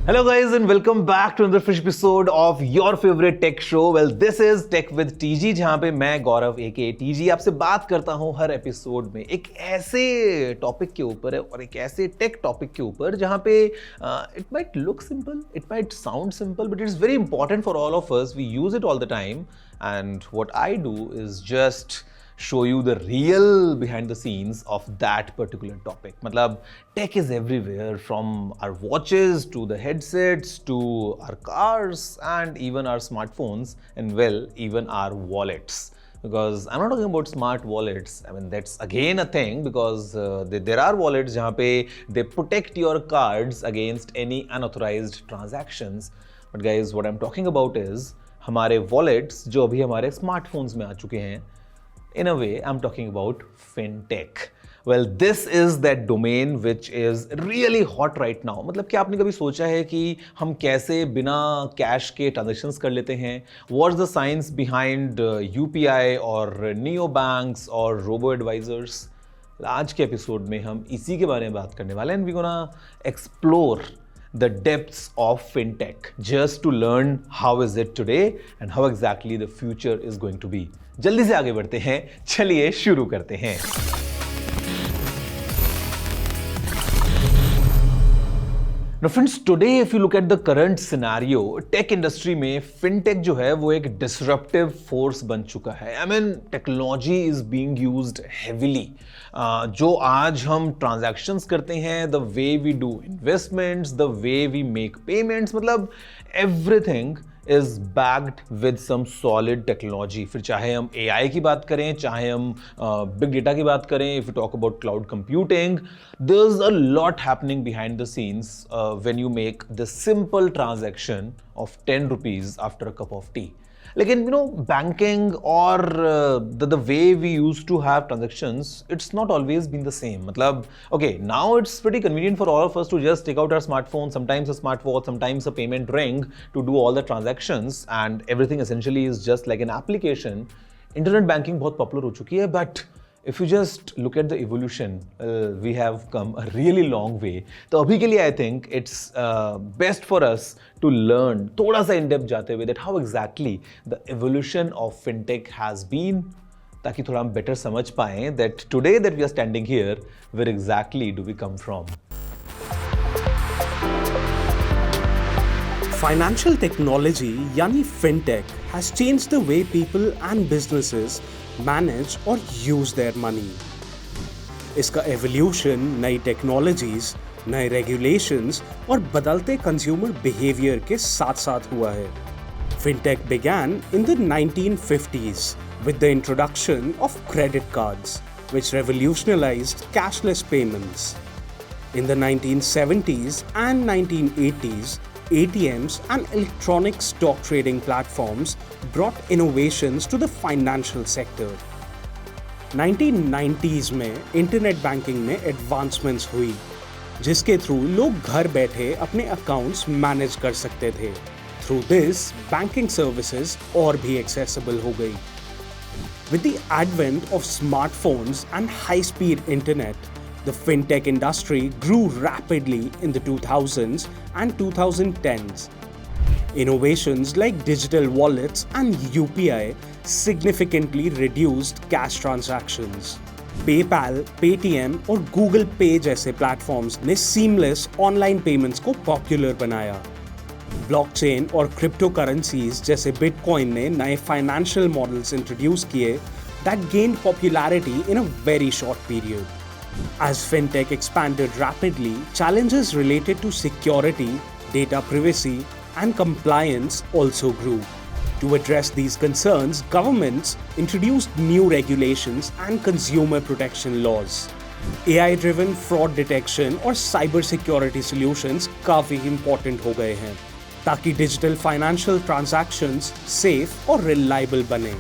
Hello guys and welcome back to another fresh episode of your favorite tech show. Well, this is Tech with TG जहाँ पे मैं गौरव aka TG आपसे बात करता हूँ हर episode में एक ऐसे टॉपिक के ऊपर है और एक ऐसे टेक टॉपिक के ऊपर जहाँ पे it might look simple, it might sound simple, but it's very important for all of us. We use it all the time, and what I do is just show you the real behind the scenes of that particular topic. मतलब tech is everywhere, from our watches to the headsets to our cars and even our smartphones, and well, even our wallets. Because I'm not talking about smart wallets. I mean, that's again a thing because there are wallets जहाँ पे they protect your cards against any unauthorized transactions. But guys, what I'm talking about is हमारे wallets जो अभी हमारे smartphones में आ चुके हैं. In a way, I'm talking about fintech. Well, this is that domain which is really hot right now. मतलब क्या आपने कभी सोचा है कि हम कैसे बिना कैश के ट्रांजेक्शन्स कर लेते हैं? What's the science behind UPI और नियो बैंक्स और रोबो एडवाइजर्स? आज के एपिसोड में हम इसी के बारे में बात करने वाले हैं and we're gonna explore the depths of fintech just to learn how is it today and how exactly the future is going to be. जल्दी से आगे बढ़ते हैं, चलिए शुरू करते हैं. Now friends, today if you look at the current scenario, tech industry में fintech जो है वो एक disruptive force बन चुका है. I mean, technology is being used heavily. जो आज हम transactions करते हैं, the way we do investments, the way we make payments, मतलब everything is backed with some solid technology. फिर चाहे हम AI की बात करें, चाहे हम big data की बात करें, if we talk about cloud computing, there's a lot happening behind the scenes when you make the simple transaction of 10 rupees after a cup of tea. लेकिन banking or the way we used to have transactions, it's not always been the same. मतलब okay, now it's pretty convenient for all of us to just take out our smartphone, sometimes a smartwatch, sometimes a payment ring to do all the transactions, and everything essentially is just like an application. Internet banking बहुत popular हो चुकी है, but if you just look at the evolution, we have come a really long way. तो अभी के लिए I think it's best for us to learn थोड़ा सा in depth जाते हुए that how exactly the evolution of fintech has been, ताकि थोड़ा हम better समझ पाएं that today that we are standing here, where exactly do we come from? Financial technology यानी fintech has changed the way people and businesses manage or use their money. इसका evolution नई technologies, नए regulations और बदलते consumer behavior के साथ-साथ हुआ है. Fintech began in the 1950s with the introduction of credit cards, which revolutionized cashless payments. In the 1970s and 1980s, ATMs and electronic stock trading platforms brought innovations to the financial sector. 1990s में internet banking में advancements हुई, जिसके through लोग घर बैठे अपने accounts manage कर सकते थे. थ्रू दिस बैंकिंग सर्विसेज और भी एक्सेसिबल हो गई. With the advent of smartphones and high-speed internet, the fintech industry grew rapidly in the 2000s and 2010s. Innovations like digital wallets and UPI significantly reduced cash transactions. PayPal, Paytm और Google Pay जैसे platforms ने seamless online payments को popular बनाया. Blockchain और cryptocurrencies जैसे Bitcoin ने नए financial models introduce किए that gained popularity in a very short period. As fintech expanded rapidly, challenges related to security, data privacy, and compliance also grew. To address these concerns, governments introduced new regulations and consumer protection laws. AI-driven fraud detection और cybersecurity solutions काफी important हो गए हैं, ताकि digital financial transactions safe और reliable बने.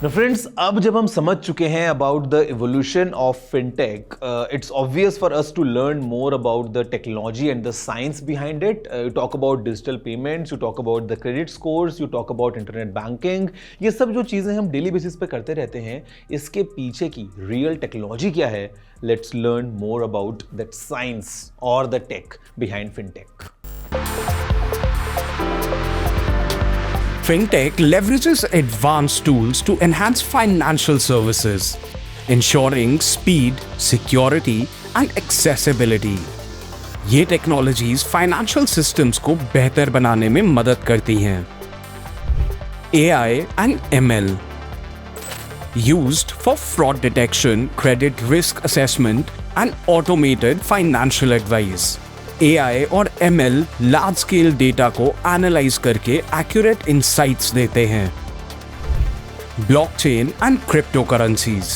Friends, अब जब हम समझ चुके हैं about the evolution of fintech, it's obvious for us to learn more about the technology and the science behind it. You talk about digital payments, you talk about the credit scores, you talk about internet banking. ये सब जो चीज़ें हम daily basis पे करते रहते हैं, इसके पीछे की रियल टेक्नोलॉजी क्या है? Let's learn more about that science और the tech behind fintech. Fintech leverages advanced tools to enhance financial services, ensuring speed, security, and accessibility. ये टेक्नोलॉजीज फाइनेंशियल सिस्टम्स को बेहतर बनाने में मदद करती हैं. AI and ML used for fraud detection, credit risk assessment, and automated financial advice. AI और ML large scale data को एनालाइज करके एक्यूरेट इंसाइट्स देते हैं. Blockchain and crypto currencies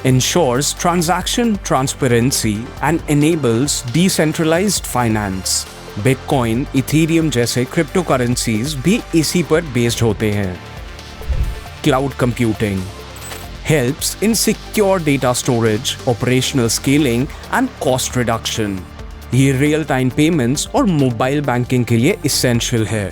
ensures transaction transparency and enables decentralized finance. Bitcoin, Ethereum जैसे crypto currencies भी इसी पर based होते हैं. Cloud computing helps in secure data storage, operational scaling and cost reduction. ये रियल टाइम पेमेंट्स और mobile banking के लिए इसेंशियल है.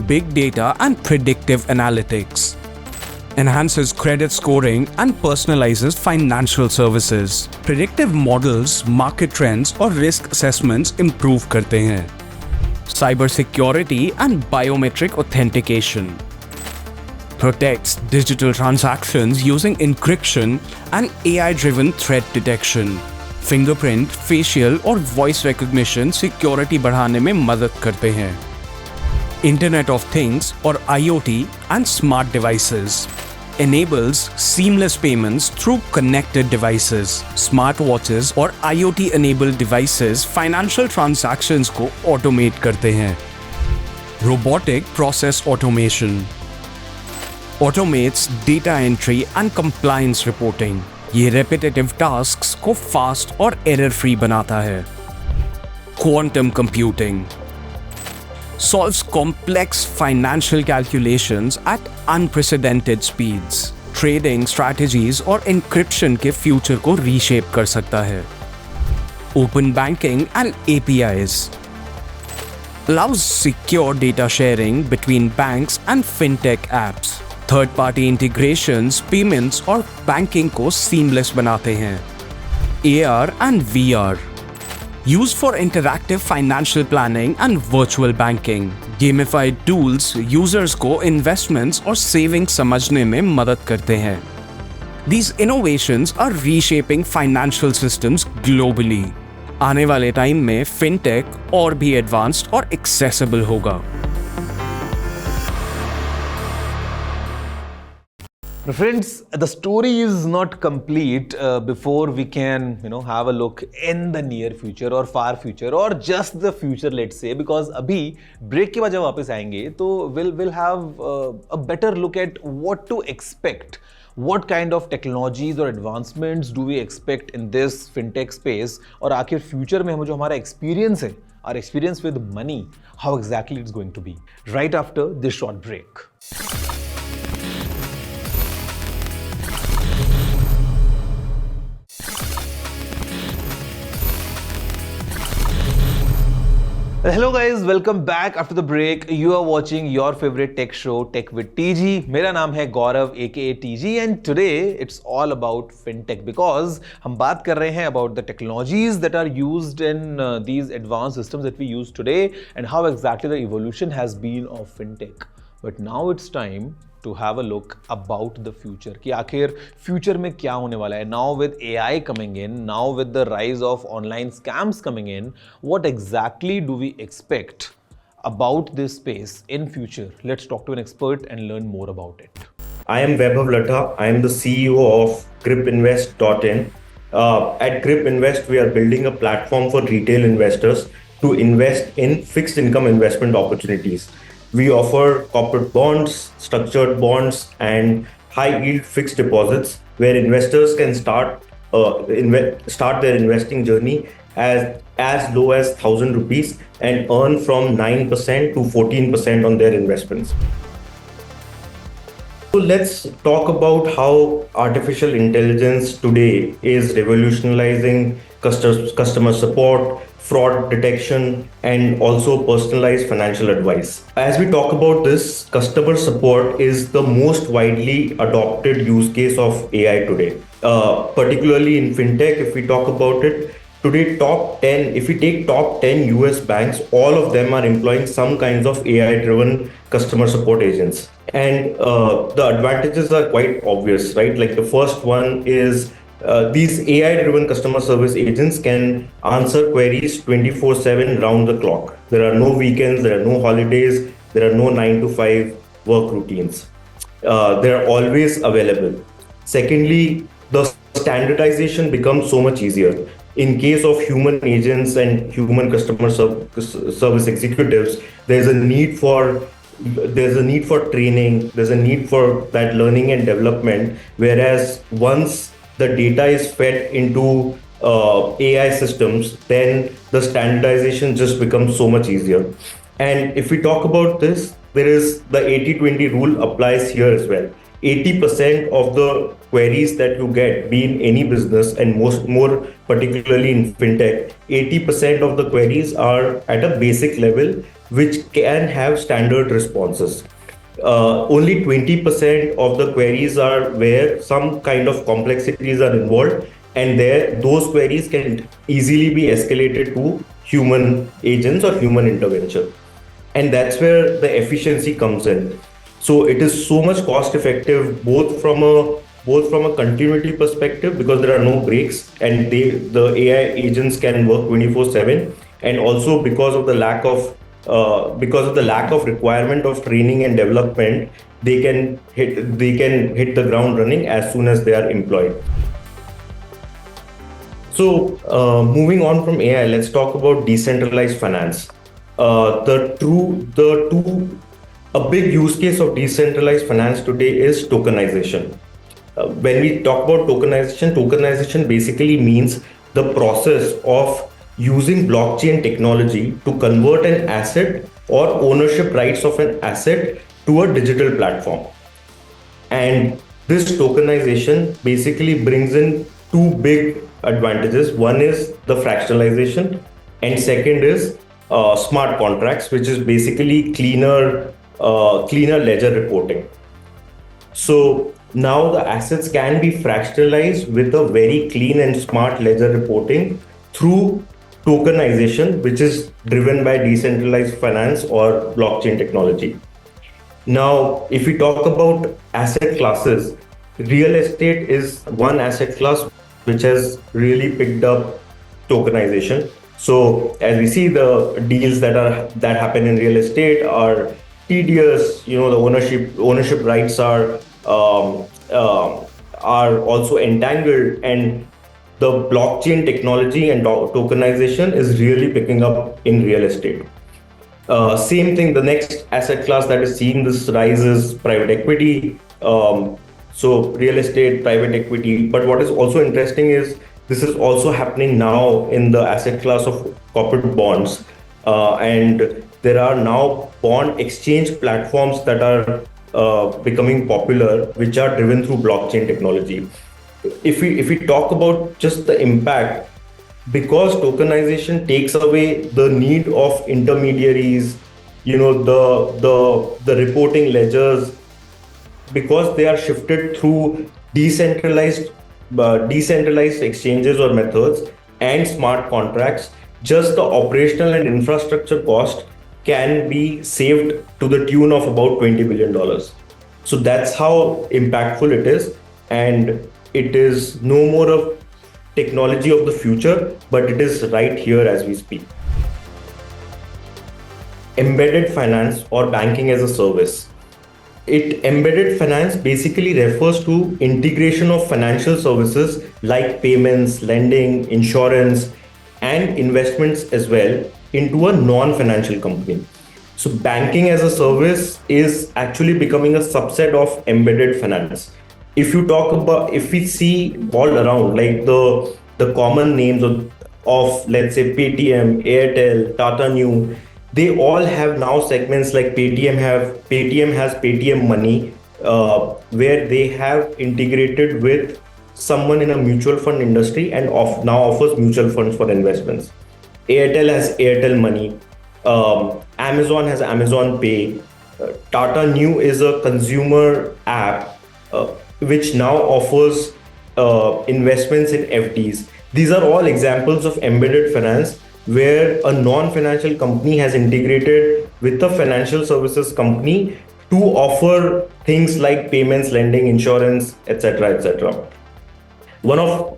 Big data and predictive analytics enhances credit scoring and personalizes financial services. Predictive models, market trends और risk assessments improve करते हैं. Cyber security and biometric authentication protects digital transactions using encryption and AI-driven threat detection. Fingerprint, facial और voice recognition security बढ़ाने में मदद करते हैं. Internet of things और IoT and smart devices enables seamless payments through connected devices. Smart watches और IoT enabled devices financial transactions को automate करते हैं. Robotic process automation automates data entry and compliance reporting. ये रेपिटेटिव टास्क्स को fast और error free बनाता है. Quantum computing solves complex financial calculations at unprecedented speeds. Trading strategies और encryption के फ्यूचर को रीशेप कर सकता है. Open banking and APIs allows secure data sharing between banks and fintech apps. Third party integrations, payments और banking को seamless बनाते हैं. AR and VR used for interactive financial planning and virtual banking. Gamified tools users को investments और savings समझने में मदद करते हैं. These innovations are reshaping financial systems globally. आने वाले टाइम में फिनटेक और भी एडवांस्ड और एक्सेसिबल होगा. Friends, the story is not complete before we can, have a look in the near future or far future or just the future, let's say, because अभी break के बाद जब वापस आएंगे तो we'll have a better look at what to expect. What kind of technologies or advancements do we expect in this fintech space? और आखिर future में हम जो हमारा experience है, our experience with money, how exactly it's going to be? Right after this short break. Hello guys, welcome back after the break. You are watching your favorite tech show, Tech with TG. मेरा नाम है गौरव aka TG and today it's all about fintech because हम बात कर रहे हैं about the technologies that are used in these advanced systems that we use today and how exactly the evolution has been of fintech. But now it's time to have a look about the future कि आखिर future में क्या होने वाला है. Now with AI coming in, now with the rise of online scams coming in, what exactly do we expect about this space in future? Let's talk to an expert and learn more about it. I am Vaibhav Latha. I am the CEO of gripinvest.in. At Grip Invest, we are building a platform for retail investors to invest in fixed income investment opportunities. We offer corporate bonds, structured bonds, and high-yield fixed deposits where investors can start their investing journey as low as 1,000 rupees and earn from 9% to 14% on their investments. let's talk about how artificial intelligence today is revolutionizing customer support, fraud detection, and also personalized financial advice. As we talk about this, customer support is the most widely adopted use case of AI today, particularly in fintech. If we talk about it, today, top 10, if we take top 10 US banks, all of them are employing some kinds of AI driven customer support agents. And the advantages are quite obvious, right? Like the first one is these AI driven customer service agents can answer queries 24/7 round the clock. There are no weekends, there are no holidays, there are no 9 to 5 work routines. They are always available. Secondly, the standardization becomes so much easier. In case of human agents and human customer service executives, there's a need for training, there's a need for that learning and development. Whereas once the data is fed into AI systems, then the standardization just becomes so much easier. And if we talk about this, there is the 80-20 rule applies here as well. 80% of the queries that you get, be in any business and more particularly in fintech, 80% of the queries are at a basic level, which can have standard responses. Only 20% of the queries are where some kind of complexities are involved, and those queries can easily be escalated to human agents or human intervention. And that's where the efficiency comes in. So it is so much cost effective, both from a continuity perspective, because there are no breaks and the AI agents can work 24/7, and also because of the lack of requirement of training and development, they can hit the ground running as soon as they are employed. So moving on from AI, let's talk about decentralized finance. A big use case of decentralized finance today is tokenization. When we talk about tokenization basically means the process of using blockchain technology to convert an asset or ownership rights of an asset to a digital platform. And this tokenization basically brings in two big advantages. One is the fractionalization, and second is smart contracts, which is basically cleaner ledger reporting. So now the assets can be fractionalized with a very clean and smart ledger reporting through tokenization, which is driven by decentralized finance or blockchain technology. Now, if we talk about asset classes, real estate is one asset class which has really picked up tokenization. So as we see, the deals that happen in real estate are tedious. The ownership rights are also entangled, and the blockchain technology and tokenization is really picking up in real estate. Same thing, the next asset class that is seeing this rise is private equity. So real estate, private equity. But what is also interesting is this is also happening now in the asset class of corporate bonds. And there are now bond exchange platforms that are becoming popular, which are driven through blockchain technology. If we talk about just the impact, because tokenization takes away the need of intermediaries, the reporting ledgers, because they are shifted through decentralized exchanges or methods and smart contracts, just the operational and infrastructure cost can be saved to the tune of about $20 billion. So that's how impactful it is. And it is no more of technology of the future, but it is right here as we speak. Embedded finance or banking as a service. Embedded finance basically refers to integration of financial services like payments, lending, insurance, and investments as well into a non-financial company. So banking as a service is actually becoming a subset of embedded finance. If we see all around, like the common names of let's say Paytm, Airtel, Tata Neu, they all have now segments like Paytm has Paytm Money, where they have integrated with someone in a mutual fund industry and now offers mutual funds for investments. Airtel has Airtel Money. Amazon has Amazon Pay. Tata Neu is a consumer app which now offers investments in FDs. These are all examples of embedded finance where a non-financial company has integrated with a financial services company to offer things like payments, lending, insurance, etc., etc. One of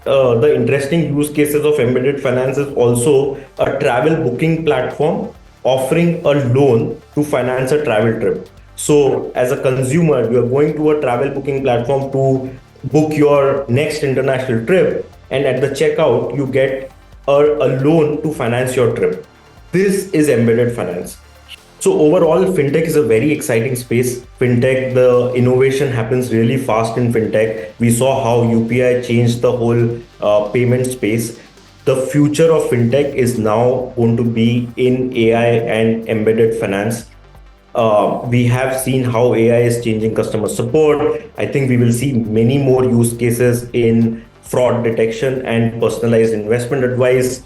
the interesting use cases of embedded finance is also a travel booking platform offering a loan to finance a travel trip. So, as a consumer, you are going to a travel booking platform to book your next international trip, and at the checkout, you get a loan to finance your trip. This is embedded finance. So overall, fintech is a very exciting space. Fintech, the innovation happens really fast in fintech. We saw how UPI changed the whole payment space. The future of fintech is now going to be in AI and embedded finance. We have seen how AI is changing customer support. I think we will see many more use cases in fraud detection and personalized investment advice.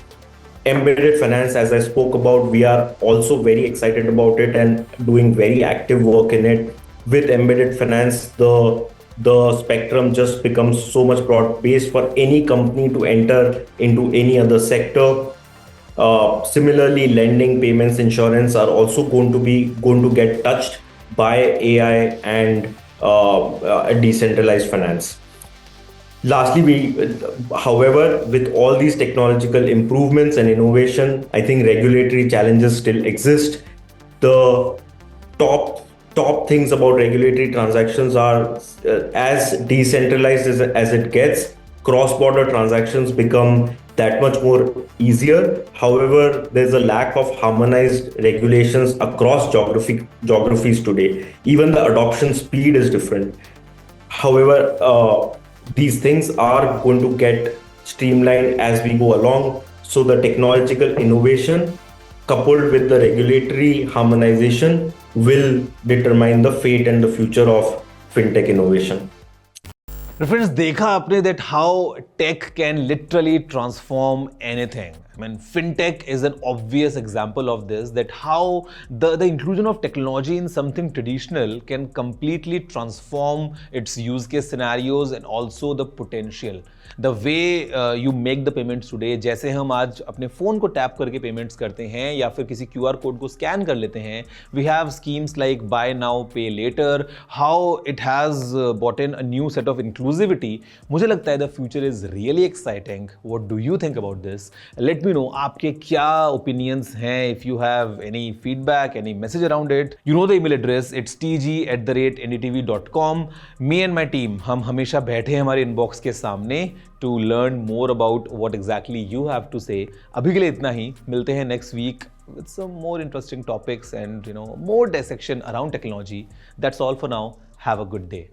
Embedded finance, as I spoke about, we are also very excited about it and doing very active work in it. With embedded finance, the spectrum just becomes so much broad based for any company to enter into any other sector. Similarly, lending, payments, insurance are also going to get touched by AI and decentralized finance. Lastly, however, with all these technological improvements and innovation, I think regulatory challenges still exist. The top things about regulatory transactions are as decentralized as it gets, cross-border transactions become that much more easier. However, there's a lack of harmonized regulations across geographies today. Even the adoption speed is different. However, these things are going to get streamlined as we go along. So the technological innovation coupled with the regulatory harmonization will determine the fate and the future of fintech innovation. Friends, देखा आपने that how tech can literally transform anything. I mean, fintech is an obvious example of this, that how the inclusion of technology in something traditional can completely transform its use case scenarios and also the potential. The way you make the payments today, जैसे हम आज अपने phone को tap करके payments करते हैं या फिर किसी QR कोड को स्कैन कर लेते हैं, we have schemes like buy now, pay later, how it has brought in a new set of inclusivity. मुझे लगता है the future is really exciting. What do you think about this? Let me know आपके क्या opinions हैं. If you have any feedback, any message around it, you know the email address. It's tg@ndtv.com. Me and my team, हम हमेशा बैठे हैं हमारे inbox के सामने to learn more about what exactly you have to say. अभी के लिए इतना ही. मिलते हैं next week with some more interesting topics and more dissection around technology. That's all for now. Have a good day.